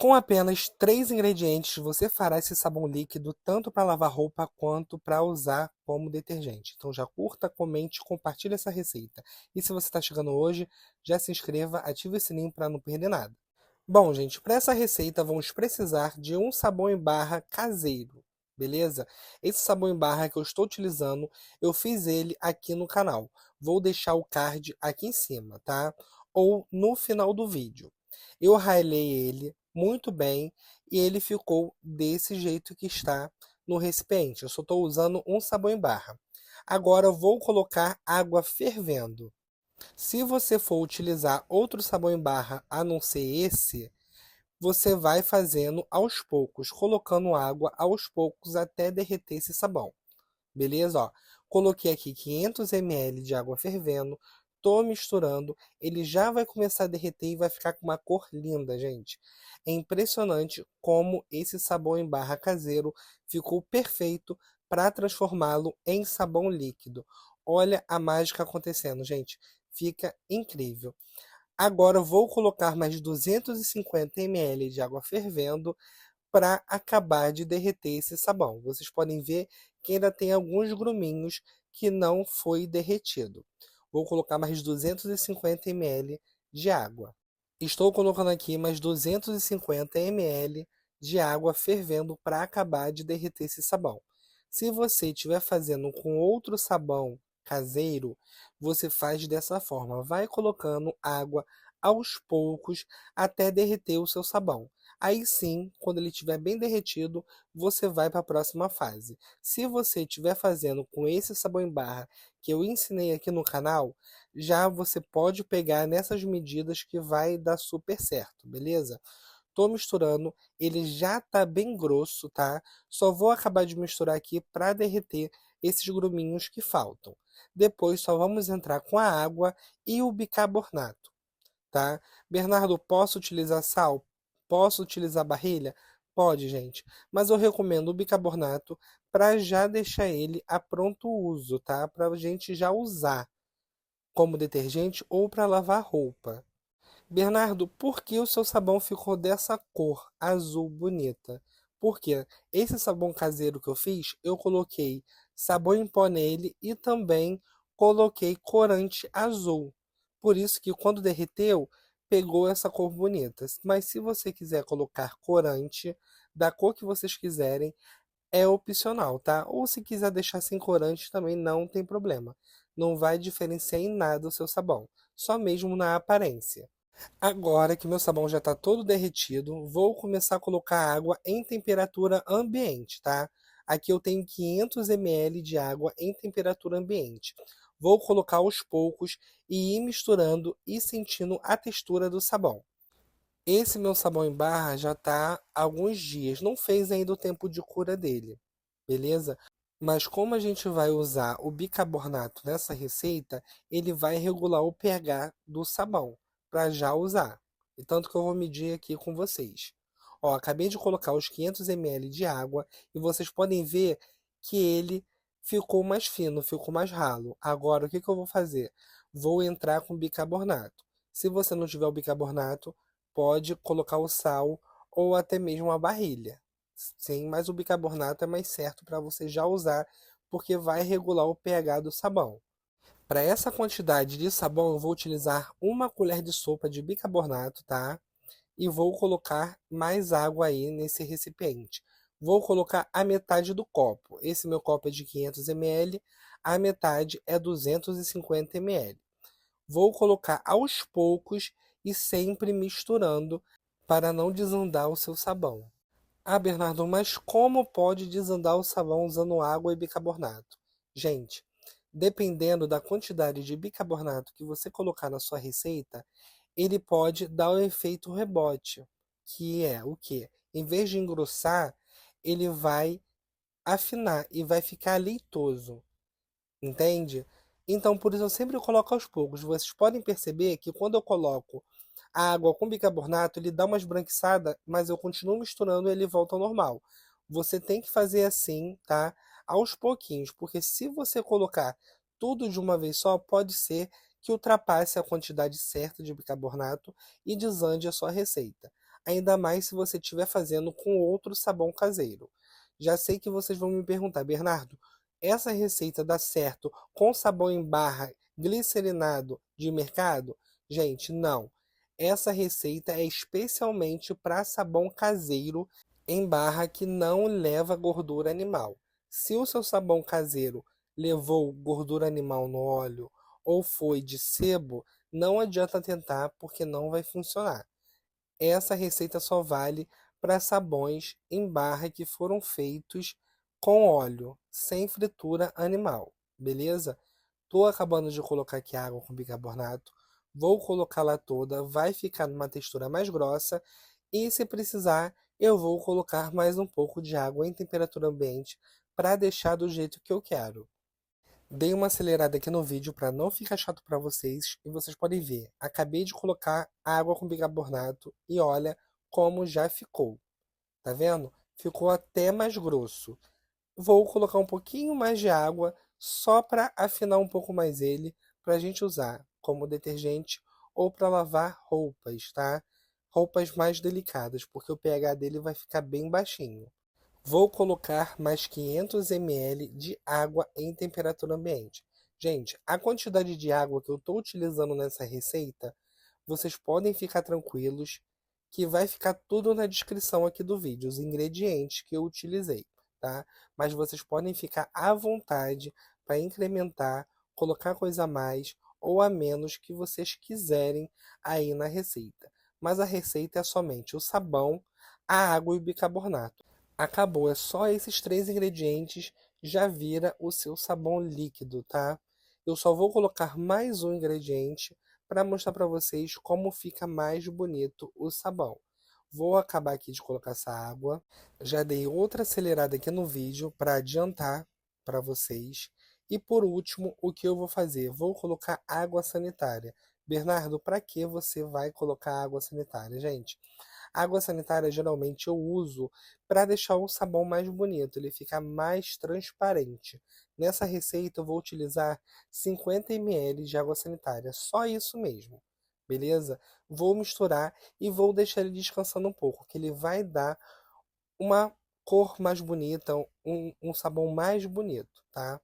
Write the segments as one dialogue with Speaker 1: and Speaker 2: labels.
Speaker 1: Com apenas 3 ingredientes, você fará esse sabão líquido tanto para lavar roupa quanto para usar como detergente. Então já curta, comente, compartilhe essa receita. E se você está chegando hoje, já se inscreva, ative o sininho para não perder nada. Bom, gente, para essa receita vamos precisar de um sabão em barra caseiro, beleza? Esse sabão em barra que eu estou utilizando, eu fiz ele aqui no canal. Vou deixar o card aqui em cima, tá? Ou no final do vídeo. Eu ralei ele muito bem e ele ficou desse jeito que está no recipiente. Eu só estou usando um sabão em barra. Agora eu vou colocar água fervendo. Se você for utilizar outro sabão em barra a não ser esse, você vai fazendo aos poucos, colocando água aos poucos até derreter esse sabão. Beleza? Ó, coloquei aqui 500 ml de água fervendo, tô misturando, ele já vai começar a derreter e vai ficar com uma cor linda, gente. É impressionante como esse sabão em barra caseiro ficou perfeito para transformá-lo em sabão líquido. Olha a mágica acontecendo, gente. Fica incrível. Agora vou colocar mais 250 ml de água fervendo para acabar de derreter esse sabão. Vocês podem ver que ainda tem alguns gruminhos que não foi derretido. Vou colocar mais 250 ml de água. Estou colocando aqui mais 250 ml de água fervendo para acabar de derreter esse sabão. Se você estiver fazendo com outro sabão caseiro, você faz dessa forma, vai colocando água aos poucos até derreter o seu sabão. Aí sim, quando ele estiver bem derretido, você vai para a próxima fase. Se você estiver fazendo com esse sabão em barra que eu ensinei aqui no canal, já você pode pegar nessas medidas que vai dar super certo, beleza? Tô misturando, ele já tá bem grosso, tá? Só vou acabar de misturar aqui para derreter esses gruminhos que faltam. Depois só vamos entrar com a água e o bicarbonato, tá? Bernardo, posso utilizar sal? Posso utilizar barrilha? Pode, gente. Mas eu recomendo o bicarbonato para já deixar ele a pronto uso, tá? Para a gente já usar como detergente ou para lavar roupa. Bernardo, por que o seu sabão ficou dessa cor azul bonita? Porque esse sabão caseiro que eu fiz, eu coloquei sabão em pó nele e também coloquei corante azul. Por isso que quando derreteu, pegou essa cor bonita. Mas se você quiser colocar corante da cor que vocês quiserem, é opcional, tá? Ou se quiser deixar sem corante também não tem problema. Não vai diferenciar em nada o seu sabão, só mesmo na aparência. Agora que meu sabão já está todo derretido, vou começar a colocar água em temperatura ambiente, tá? Aqui eu tenho 500 ml de água em temperatura ambiente. Vou colocar aos poucos e ir misturando e sentindo a textura do sabão. Esse meu sabão em barra já está há alguns dias, não fez ainda o tempo de cura dele, beleza? Mas como a gente vai usar o bicarbonato nessa receita, ele vai regular o pH do sabão para já usar. E tanto que eu vou medir aqui com vocês. Ó, acabei de colocar os 500 ml de água e vocês podem ver que ele ficou mais fino, ficou mais ralo. Agora, o que que eu vou fazer? Vou entrar com bicarbonato. Se você não tiver o bicarbonato, pode colocar o sal ou até mesmo a barrilha. Sim, mas o bicarbonato é mais certo para você já usar, porque vai regular o pH do sabão. Para essa quantidade de sabão, eu vou utilizar uma colher de sopa de bicarbonato, tá? E vou colocar mais água aí nesse recipiente. Vou colocar a metade do copo. Esse meu copo é de 500 ml, a metade é 250 ml. Vou colocar aos poucos e sempre misturando para não desandar o seu sabão. Ah, Bernardo, mas como pode desandar o sabão usando água e bicarbonato? Gente, dependendo da quantidade de bicarbonato que você colocar na sua receita, ele pode dar o efeito rebote, que é o quê? Em vez de engrossar, ele vai afinar e vai ficar leitoso. Entende? Então, por isso eu sempre coloco aos poucos. Vocês podem perceber que quando eu coloco a água com bicarbonato, ele dá uma esbranquiçada, mas eu continuo misturando e ele volta ao normal. Você tem que fazer assim, tá? Aos pouquinhos, porque se você colocar tudo de uma vez só, pode ser que ultrapasse a quantidade certa de bicarbonato e desande a sua receita. ainda mais se você estiver fazendo com outro sabão caseiro. Já sei que vocês vão me perguntar, Bernardo, essa receita dá certo com sabão em barra glicerinado de mercado? Gente, não. Essa receita é especialmente para sabão caseiro em barra que não leva gordura animal. Se o seu sabão caseiro levou gordura animal no óleo ou foi de sebo, não adianta tentar porque não vai funcionar. Essa receita só vale para sabões em barra que foram feitos com óleo, sem fritura animal, beleza? Tô acabando de colocar aqui água com bicarbonato. Vou colocá-la toda, vai ficar numa textura mais grossa. E se precisar, eu vou colocar mais um pouco de água em temperatura ambiente para deixar do jeito que eu quero. Dei uma acelerada aqui no vídeo para não ficar chato para vocês e vocês podem ver. Acabei de colocar água com bicarbonato e olha como já ficou. Tá vendo? Ficou até mais grosso. Vou colocar um pouquinho mais de água só para afinar um pouco mais ele para a gente usar como detergente ou para lavar roupas, tá? Roupas mais delicadas, porque o pH dele vai ficar bem baixinho. Vou colocar mais 500 ml de água em temperatura ambiente. Gente, a quantidade de água que eu estou utilizando nessa receita, vocês podem ficar tranquilos que vai ficar tudo na descrição aqui do vídeo, os ingredientes que eu utilizei, tá? Mas vocês podem ficar à vontade para incrementar, colocar coisa a mais ou a menos que vocês quiserem aí na receita. Mas a receita é somente o sabão, a água e o bicarbonato. Acabou, é só esses três ingredientes, já vira o seu sabão líquido, tá? Eu só vou colocar mais um ingrediente para mostrar para vocês como fica mais bonito o sabão. Vou acabar aqui de colocar essa água. Já dei outra acelerada aqui no vídeo para adiantar para vocês. E por último, o que eu vou fazer? Vou colocar água sanitária. Bernardo, para que você vai colocar água sanitária, gente? Água sanitária geralmente eu uso para deixar o sabão mais bonito, ele fica mais transparente. Nessa receita eu vou utilizar 50 ml de água sanitária, só isso mesmo, beleza? Vou misturar e vou deixar ele descansando um pouco, que ele vai dar uma cor mais bonita, um sabão mais bonito, tá?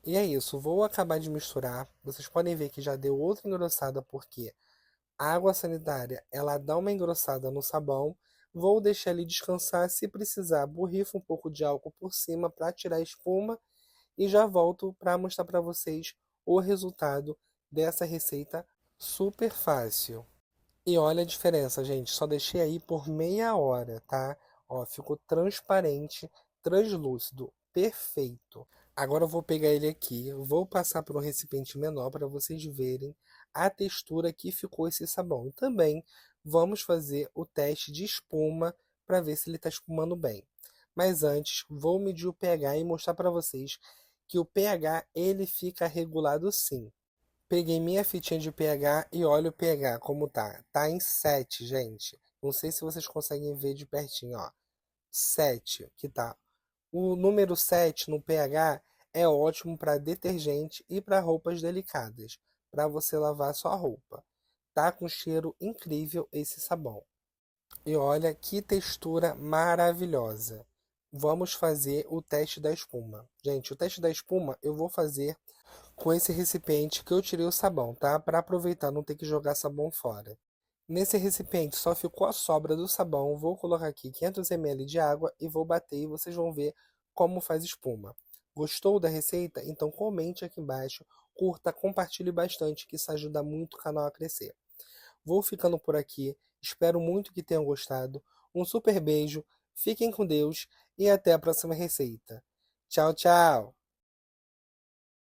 Speaker 1: E é isso, vou acabar de misturar. Vocês podem ver que já deu outra engrossada porque a água sanitária, ela dá uma engrossada no sabão. Vou deixar ele descansar. Se precisar, borrifo um pouco de álcool por cima para tirar a espuma e já volto para mostrar para vocês o resultado dessa receita super fácil. E olha a diferença, gente. Só deixei aí por meia hora, tá? Ó, ficou transparente, translúcido, perfeito. Agora eu vou pegar ele aqui, vou passar para um recipiente menor para vocês verem a textura que ficou esse sabão. E também vamos fazer o teste de espuma para ver se ele está espumando bem. Mas antes, vou medir o pH e mostrar para vocês que o pH ele fica regulado sim. Peguei minha fitinha de pH e olha o pH como tá. Tá em 7, gente. Não sei se vocês conseguem ver de pertinho, ó. 7, que tá. O número 7 no pH é ótimo para detergente e para roupas delicadas, para você lavar sua roupa. Tá com cheiro incrível esse sabão. E olha que textura maravilhosa. Vamos fazer o teste da espuma. Gente, o teste da espuma eu vou fazer com esse recipiente que eu tirei o sabão, tá? Para aproveitar, não ter que jogar sabão fora. Nesse recipiente só ficou a sobra do sabão. Vou colocar aqui 500 ml de água e vou bater e vocês vão ver como faz espuma. Gostou da receita? Então comente aqui embaixo, curta, compartilhe bastante, que isso ajuda muito o canal a crescer. Vou ficando por aqui, espero muito que tenham gostado. Um super beijo, fiquem com Deus e até a próxima receita. Tchau, tchau!